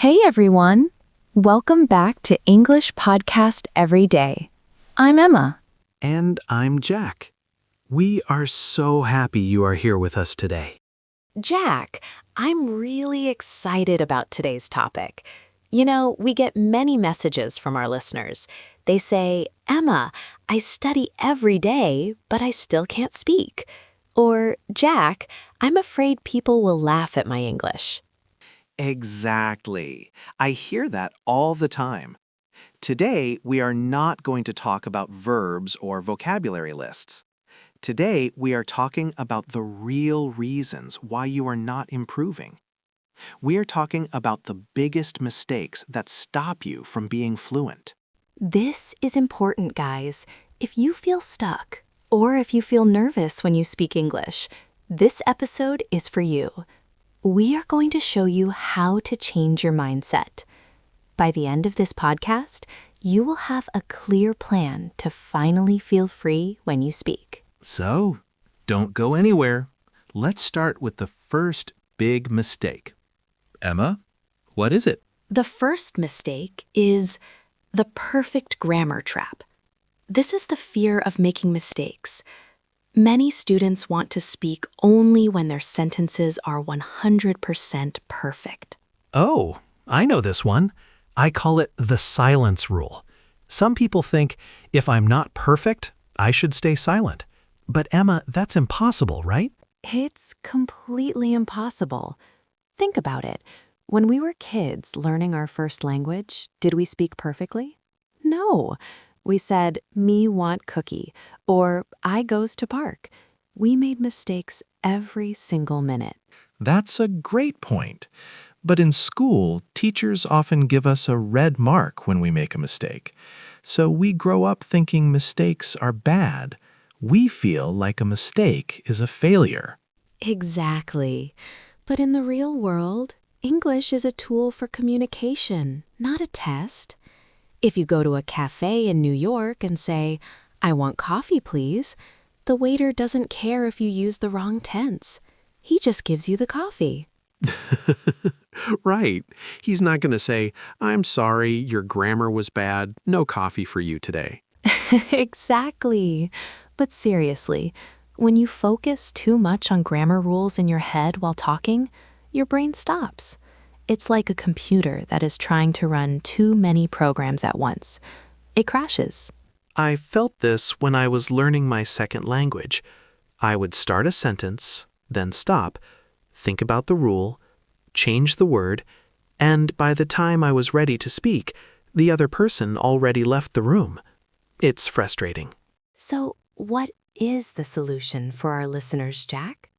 Hey everyone! Welcome back to English Podcast Every Day. I'm Emma. And I'm Jack. We are so happy you are here with us today. Jack, I'm really excited about today's topic. You know, we get many messages from our listeners. They say, Emma, I study every day, but I still can't speak. Or, Jack, I'm afraid people will laugh at my English. Exactly. I hear that all the time. Today, we are not going to talk about verbs or vocabulary lists. Today, we are talking about the real reasons why you are not improving. We are talking about the biggest mistakes that stop you from being fluent. This is important, guys. If you feel stuck, or if you feel nervous when you speak English, this episode is for you. We are going to show you how to change your mindset. By the end of this podcast, you will have a clear plan to finally feel free when you speak. So, don't go anywhere. Let's start with the first big mistake. Emma, what is it? The first mistake is the perfect grammar trap. This is the fear of making mistakes. Many students want to speak only when their sentences are 100% perfect. Oh, I know this one. I call it the silence rule. Some people think if I'm not perfect, I should stay silent. But Emma, that's impossible, right? It's completely impossible. Think about it. When we were kids learning our first language, did we speak perfectly? No. We said, me want cookie, or I goes to park. We made mistakes every single minute. That's a great point. But in school, teachers often give us a red mark when we make a mistake. So we grow up thinking mistakes are bad. We feel like a mistake is a failure. Exactly. But in the real world, English is a tool for communication, not a test. If you go to a cafe in New York and say, I want coffee, please, the waiter doesn't care if you use the wrong tense. He just gives you the coffee. Right. He's not going to say, I'm sorry, your grammar was bad. No coffee for you today. Exactly. But seriously, when you focus too much on grammar rules in your head while talking, your brain stops. It's like a computer that is trying to run too many programs at once. It crashes. I felt this when I was learning my second language. I would start a sentence, then stop, think about the rule, change the word, and by the time I was ready to speak, the other person already left the room. It's frustrating. So, what is the solution for our listeners, Jack?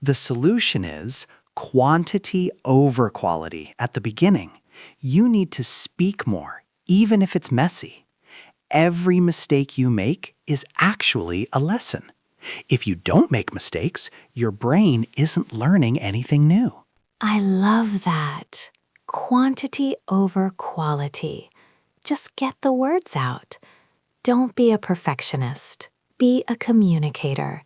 The solution is quantity over quality at the beginning. You need to speak more, even if it's messy. Every mistake you make is actually a lesson. If you don't make mistakes, your brain isn't learning anything new. I love that. Quantity over quality. Just get the words out. Don't be a perfectionist. Be a communicator.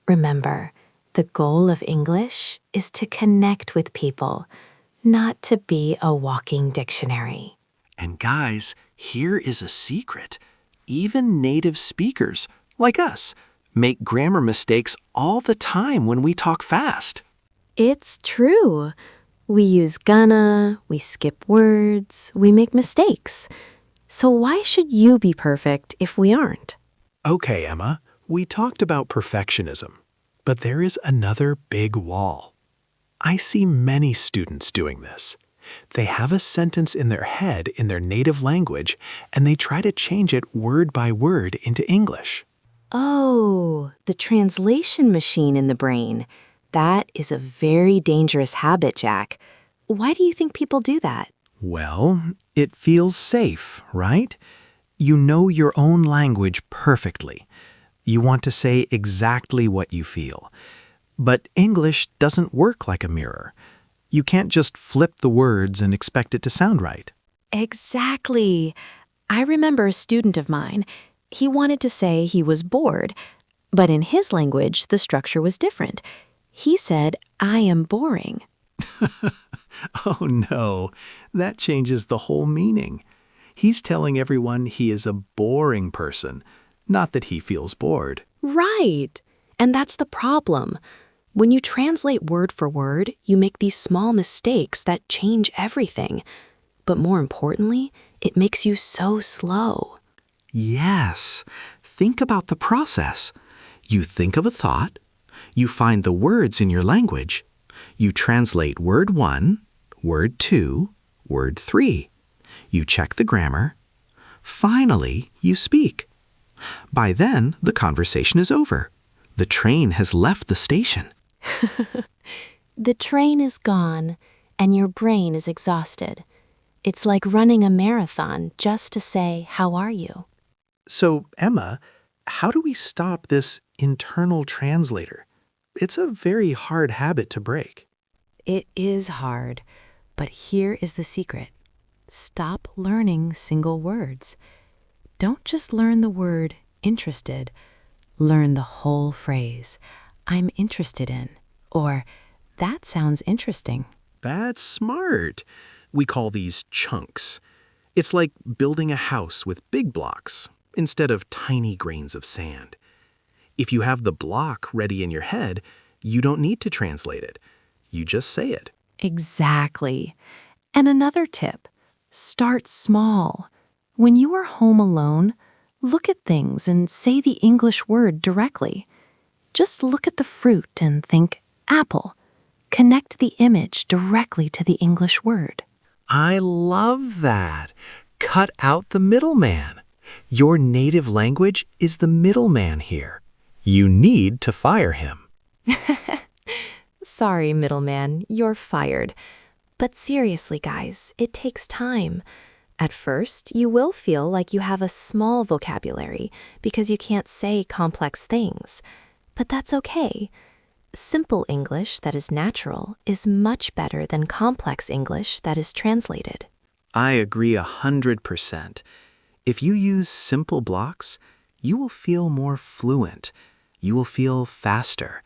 Remember, the goal of English is to connect with people, not to be a walking dictionary. And guys, here is a secret. Even native speakers, like us, make grammar mistakes all the time when we talk fast. It's true. We use gonna, we skip words, we make mistakes. So why should you be perfect if we aren't? Okay, Emma, we talked about perfectionism, but there is another big wall. I see many students doing this. They have a sentence in their head in their native language, and they try to change it word by word into English. Oh, the translation machine in the brain. That is a very dangerous habit, Jack. Why do you think people do that? Well, it feels safe, right? You know your own language perfectly. You want to say exactly what you feel. But English doesn't work like a mirror. You can't just flip the words and expect it to sound right. Exactly. I remember a student of mine. He wanted to say he was bored, but in his language, the structure was different. He said, I am boring. Oh no, that changes the whole meaning. He's telling everyone he is a boring person, not that he feels bored. Right. And that's the problem. When you translate word for word, you make these small mistakes that change everything. But more importantly, it makes you so slow. Yes, think about the process. You think of a thought, you find the words in your language, you translate word 1, word 2, word 3. You check the grammar. Finally, you speak. By then, the conversation is over. The train has left the station. The train is gone, and your brain is exhausted. It's like running a marathon just to say, "How are you?" So, Emma, how do we stop this internal translator? It's a very hard habit to break. It is hard, but here is the secret. Stop learning single words. Don't just learn the word interested. Learn the whole phrase. I'm interested in. Or, that sounds interesting. That's smart. We call these chunks. It's like building a house with big blocks instead of tiny grains of sand. If you have the block ready in your head, you don't need to translate it. You just say it. Exactly. And another tip, start small. When you are home alone, look at things and say the English word directly. Just look at the fruit and think, apple. Connect the image directly to the English word. I love that. Cut out the middleman. Your native language is the middleman here. You need to fire him. Sorry, middleman, you're fired. But seriously, guys, it takes time. At first, you will feel like you have a small vocabulary because you can't say complex things. But that's okay. Simple English that is natural is much better than complex English that is translated. I agree 100%. If you use simple blocks, you will feel more fluent. You will feel faster.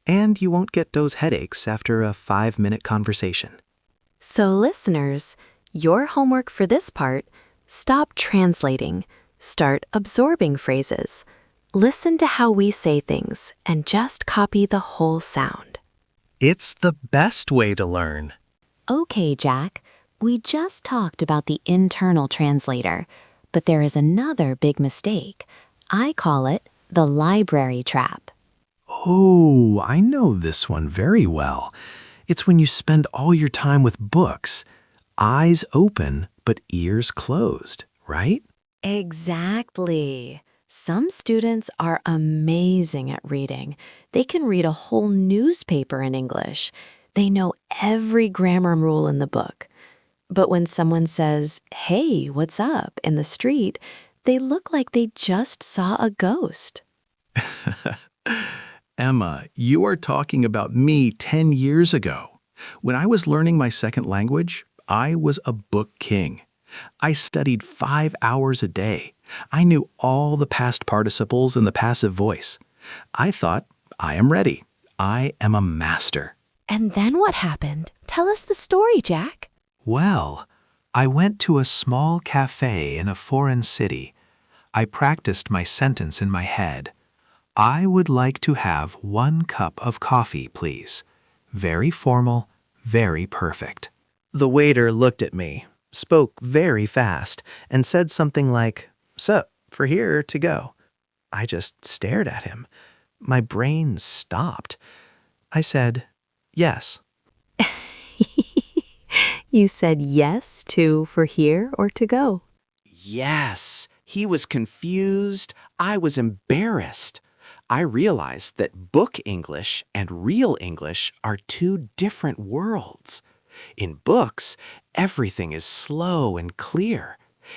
And you won't get those headaches after a 5-minute conversation. So, listeners, your homework for this part, stop translating, start absorbing phrases. Listen to how we say things and just copy the whole sound. It's the best way to learn. Okay, Jack, we just talked about the internal translator, but there is another big mistake. I call it the library trap. Oh, I know this one very well. It's when you spend all your time with books, eyes open but ears closed, right? Exactly. Some students are amazing at reading. They can read a whole newspaper in English. They know every grammar rule in the book. But when someone says, "Hey, what's up?" in the street, they look like they just saw a ghost. Emma, you are talking about me 10 years ago. When I was learning my second language, I was a book king. I studied 5 hours a day. I knew all the past participles and the passive voice. I thought, I am ready. I am a master. And then what happened? Tell us the story, Jack. Well, I went to a small cafe in a foreign city. I practiced my sentence in my head. I would like to have 1 cup of coffee, please. Very formal, very perfect. The waiter looked at me, spoke very fast, and said something like, "Sup, for here to go." I just stared at him. My brain stopped. I said, "Yes." You said yes to for here or to go. Yes, he was confused. I was embarrassed. I realized that book English and real English are 2 different worlds. In books, everything is slow and clear.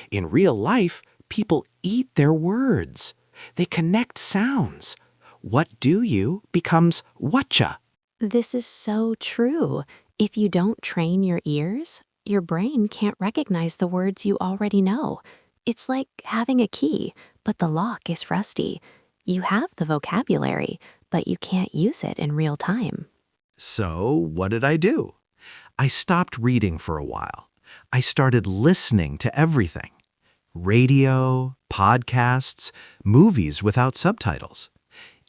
In real life, people eat their words. They connect sounds. What do you becomes whatcha. This is so true. If you don't train your ears, your brain can't recognize the words you already know. It's like having a key, but the lock is rusty. You have the vocabulary, but you can't use it in real time. So, what did I do? I stopped reading for a while. I started listening to everything. Radio, podcasts, movies without subtitles.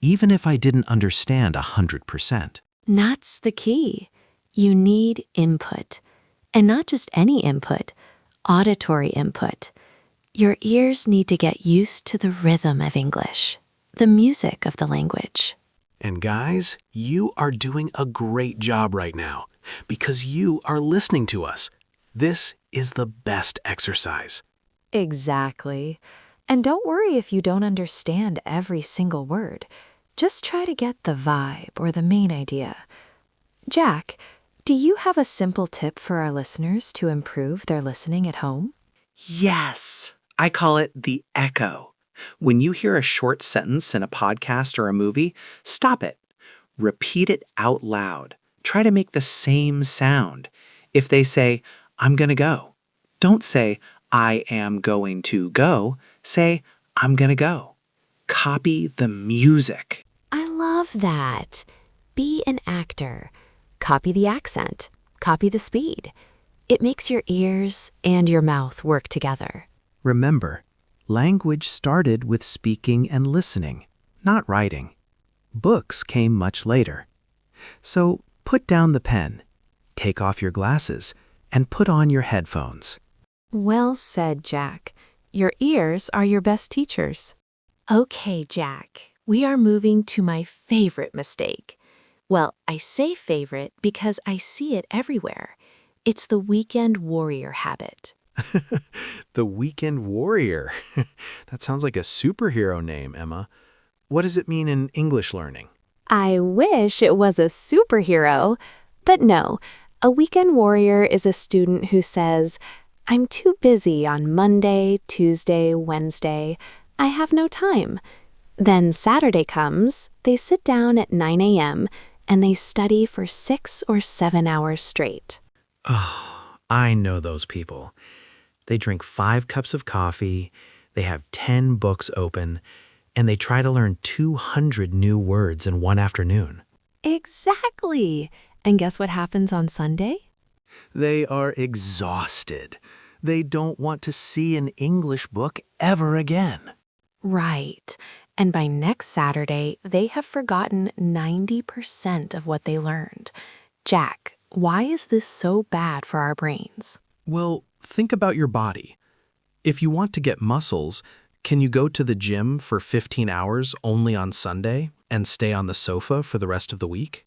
Even if I didn't understand 100%. That's the key. You need input. And not just any input, auditory input. Your ears need to get used to the rhythm of English, the music of the language. And guys, you are doing a great job right now because you are listening to us. This is the best exercise. Exactly. And don't worry if you don't understand every single word. Just try to get the vibe or the main idea. Jack, do you have a simple tip for our listeners to improve their listening at home? Yes, I call it the echo. When you hear a short sentence in a podcast or a movie, stop it. Repeat it out loud. Try to make the same sound. If they say, I'm going to go, don't say, I am going to go. Say, I'm going to go. Copy the music. I love that. Be an actor. Copy the accent. Copy the speed. It makes your ears and your mouth work together. Remember, language started with speaking and listening, not writing. Books came much later. So put down the pen, take off your glasses, and put on your headphones. Well said, Jack. Your ears are your best teachers. Okay, Jack, we are moving to my favorite mistake. Well, I say favorite because I see it everywhere. It's the weekend warrior habit. The Weekend Warrior. That sounds like a superhero name, Emma. What does it mean in English learning? I wish it was a superhero, but no. A weekend warrior is a student who says, I'm too busy on Monday, Tuesday, Wednesday. I have no time. Then Saturday comes, they sit down at 9 a.m., and they study for 6 or 7 hours straight. Oh, I know those people. They drink 5 cups of coffee, they have 10 books open, and they try to learn 200 new words in one afternoon. Exactly. And guess what happens on Sunday? They are exhausted. They don't want to see an English book ever again. Right. And by next Saturday, they have forgotten 90% of what they learned. Jack, why is this so bad for our brains? Well, think about your body. If you want to get muscles, can you go to the gym for 15 hours only on Sunday and stay on the sofa for the rest of the week?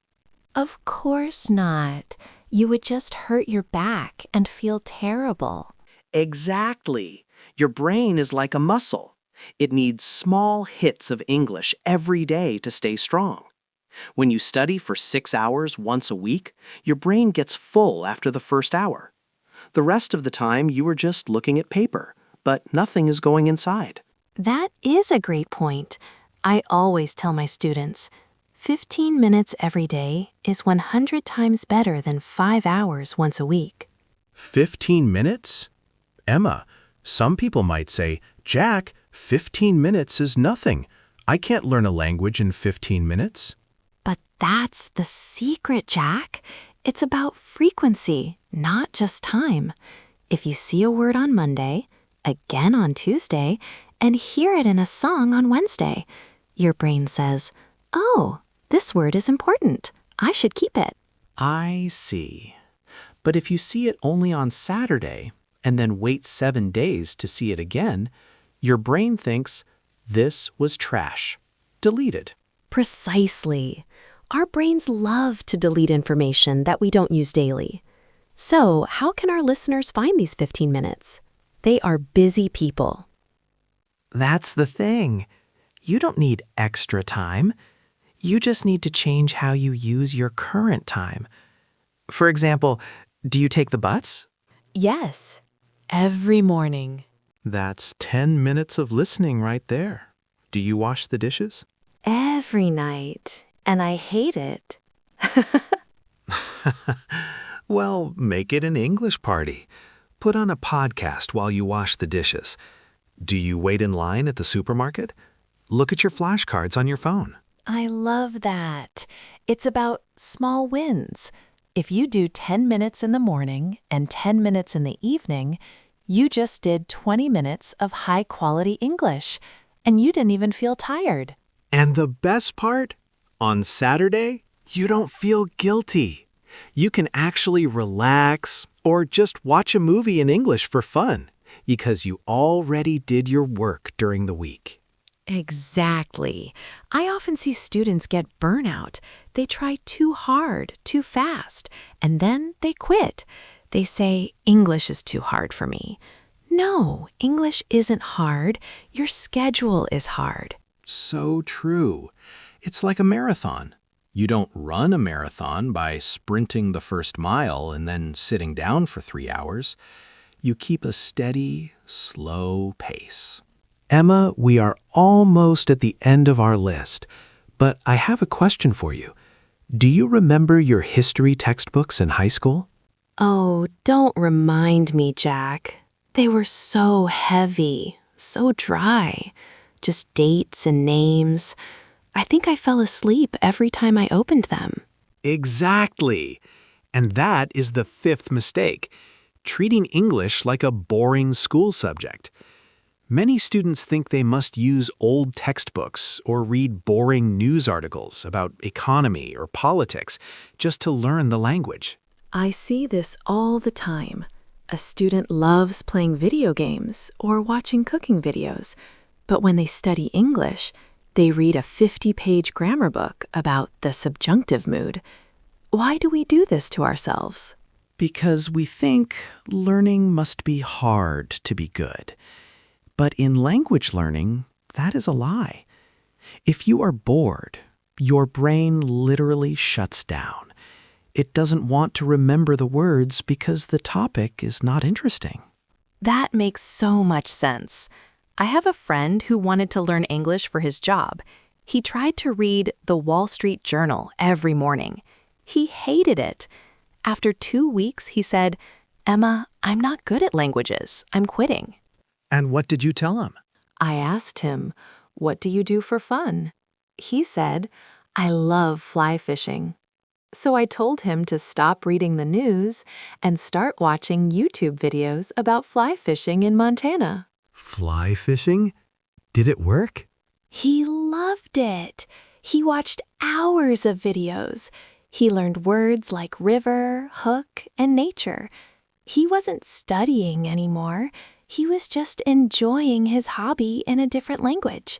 Of course not. You would just hurt your back and feel terrible. Exactly. Your brain is like a muscle. It needs small hits of English every day to stay strong. When you study for 6 hours once a week, your brain gets full after the first hour. The rest of the time, you are just looking at paper, but nothing is going inside. That is a great point. I always tell my students, 15 minutes every day is 100 times better than 5 hours once a week. 15 minutes? Emma, some people might say, Jack, 15 minutes is nothing. I can't learn a language in 15 minutes. But that's the secret, Jack. It's about frequency, not just time. If you see a word on Monday, again on Tuesday, and hear it in a song on Wednesday, your brain says, oh, this word is important. I should keep it. I see. But if you see it only on Saturday and then wait 7 days to see it again, your brain thinks, this was trash. Delete it. Precisely. Our brains love to delete information that we don't use daily. So, how can our listeners find these 15 minutes? They are busy people. That's the thing. You don't need extra time. You just need to change how you use your current time. For example, do you take the bus? Yes, every morning. That's 10 minutes of listening right there. Do you wash the dishes? Every night. And I hate it. Well, make it an English party. Put on a podcast while you wash the dishes. Do you wait in line at the supermarket? Look at your flashcards on your phone. I love that. It's about small wins. If you do 10 minutes in the morning and 10 minutes in the evening, you just did 20 minutes of high-quality English, and you didn't even feel tired. And the best part? On Saturday, you don't feel guilty. You can actually relax or just watch a movie in English for fun because you already did your work during the week. Exactly. I often see students get burnout. They try too hard, too fast, and then they quit. They say, English is too hard for me. No, English isn't hard. Your schedule is hard. So true. It's like a marathon. You don't run a marathon by sprinting the first mile and then sitting down for 3 hours. You keep a steady, slow pace. Emma, we are almost at the end of our list, but I have a question for you. Do you remember your history textbooks in high school? Oh, don't remind me, Jack. They were so heavy, so dry. Just dates and names. I think I fell asleep every time I opened them. Exactly. And that is the 5th mistake, treating English like a boring school subject. Many students think they must use old textbooks or read boring news articles about economy or politics just to learn the language. I see this all the time. A student loves playing video games or watching cooking videos, but when they study English, they read a 50-page grammar book about the subjunctive mood. Why do we do this to ourselves? Because we think learning must be hard to be good. But in language learning, that is a lie. If you are bored, your brain literally shuts down. It doesn't want to remember the words because the topic is not interesting. That makes so much sense. I have a friend who wanted to learn English for his job. He tried to read the Wall Street Journal every morning. He hated it. After 2 weeks, he said, Emma, I'm not good at languages. I'm quitting. And what did you tell him? I asked him, what do you do for fun? He said, I love fly fishing. So I told him to stop reading the news and start watching YouTube videos about fly fishing in Montana. Fly fishing? Did it work? He loved it. He watched hours of videos. He learned words like river, hook, and nature. He wasn't studying anymore. He was just enjoying his hobby in a different language.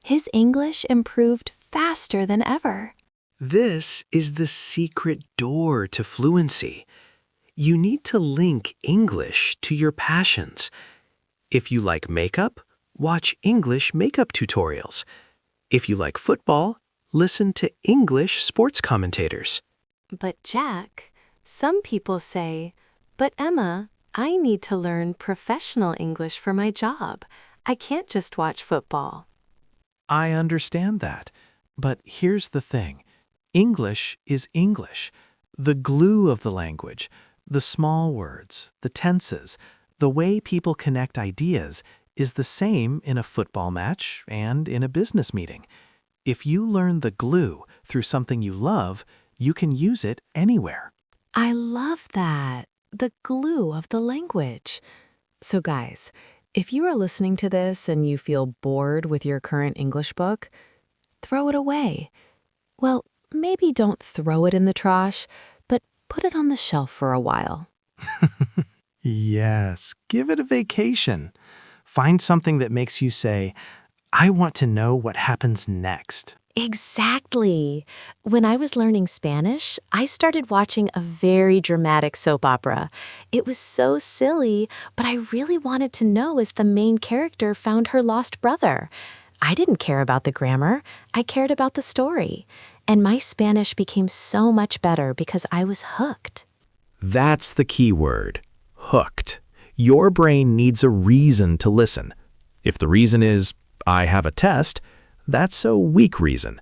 His English improved faster than ever. This is the secret door to fluency. You need to link English to your passions. If you like makeup, watch English makeup tutorials. If you like football, listen to English sports commentators. But Jack, some people say, but Emma, I need to learn professional English for my job. I can't just watch football. I understand that. But here's the thing. English is English. The glue of the language, the small words, the tenses, the way people connect ideas is the same in a football match and in a business meeting. If you learn the glue through something you love, you can use it anywhere. I love that. The glue of the language. So guys, if you are listening to this and you feel bored with your current English book, throw it away. Well, maybe don't throw it in the trash, but put it on the shelf for a while. Yes, give it a vacation. Find something that makes you say, I want to know what happens next. Exactly. When I was learning Spanish, I started watching a very dramatic soap opera. It was so silly, but I really wanted to know as the main character found her lost brother. I didn't care about the grammar. I cared about the story. And my Spanish became so much better because I was hooked. That's the key word, hooked. Your brain needs a reason to listen. If the reason is, I have a test, that's a weak reason.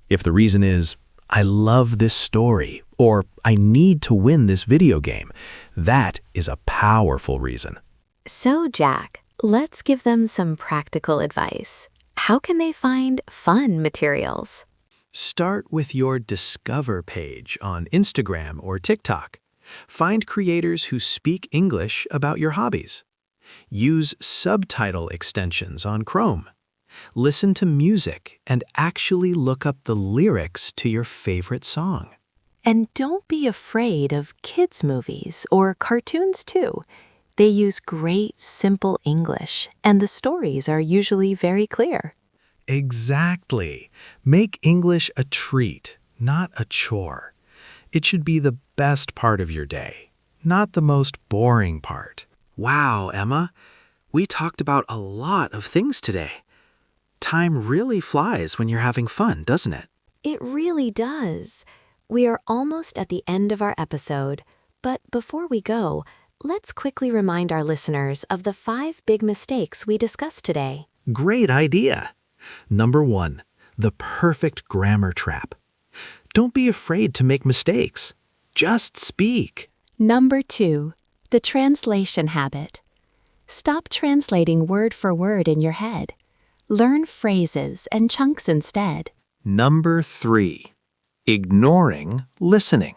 If the reason is, I love this story, or I need to win this video game, that is a powerful reason. So, Jack, let's give them some practical advice. How can they find fun materials? Start with your Discover page on Instagram or TikTok. Find creators who speak English about your hobbies. Use subtitle extensions on Chrome. Listen to music and actually look up the lyrics to your favorite song. And don't be afraid of kids' movies or cartoons too. They use great, simple English, and the stories are usually very clear. Exactly. Make English a treat, not a chore. It should be the best part of your day, not the most boring part. Wow, Emma, we talked about a lot of things today. Time really flies when you're having fun, doesn't it? It really does. We are almost at the end of our episode, but before we go, let's quickly remind our listeners of the 5 big mistakes we discussed today. Great idea. Number 1, the perfect grammar trap. Don't be afraid to make mistakes. Just speak. Number 2, the translation habit. Stop translating word for word in your head. Learn phrases and chunks instead. Number 3, ignoring listening.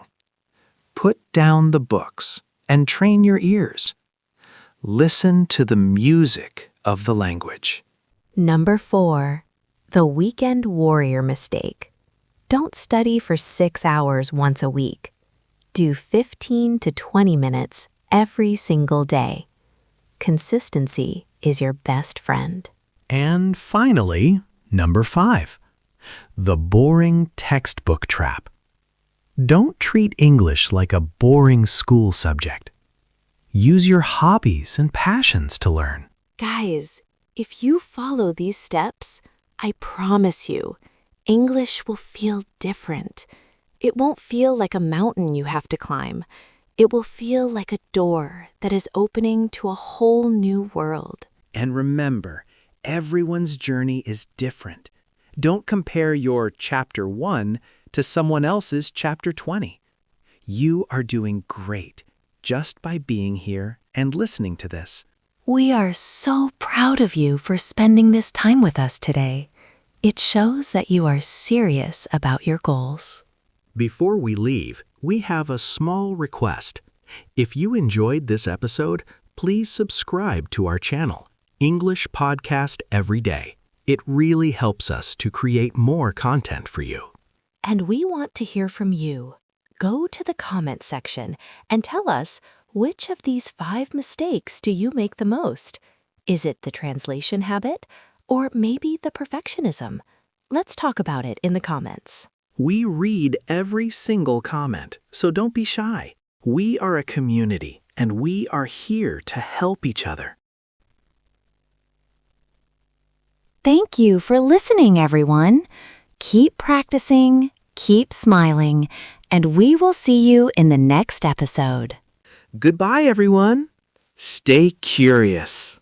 Put down the books and train your ears. Listen to the music of the language. Number 4, the weekend warrior mistake. Don't study for 6 hours once a week. Do 15 to 20 minutes every single day. Consistency is your best friend. And finally, number 5, the boring textbook trap. Don't treat English like a boring school subject. Use your hobbies and passions to learn. Guys, if you follow these steps, I promise you, English will feel different. It won't feel like a mountain you have to climb. It will feel like a door that is opening to a whole new world. And remember, everyone's journey is different. Don't compare your Chapter 1 to someone else's Chapter 20. You are doing great just by being here and listening to this. We are so proud of you for spending this time with us today. It shows that you are serious about your goals. Before we leave, we have a small request. If you enjoyed this episode, please subscribe to our channel, English Podcast Every Day. It really helps us to create more content for you. And we want to hear from you. Go to the comment section and tell us, which of these 5 mistakes do you make the most? Is it the translation habit or maybe the perfectionism? Let's talk about it in the comments. We read every single comment, so don't be shy. We are a community, and we are here to help each other. Thank you for listening, everyone. Keep practicing, keep smiling, and we will see you in the next episode. Goodbye, everyone. Stay curious.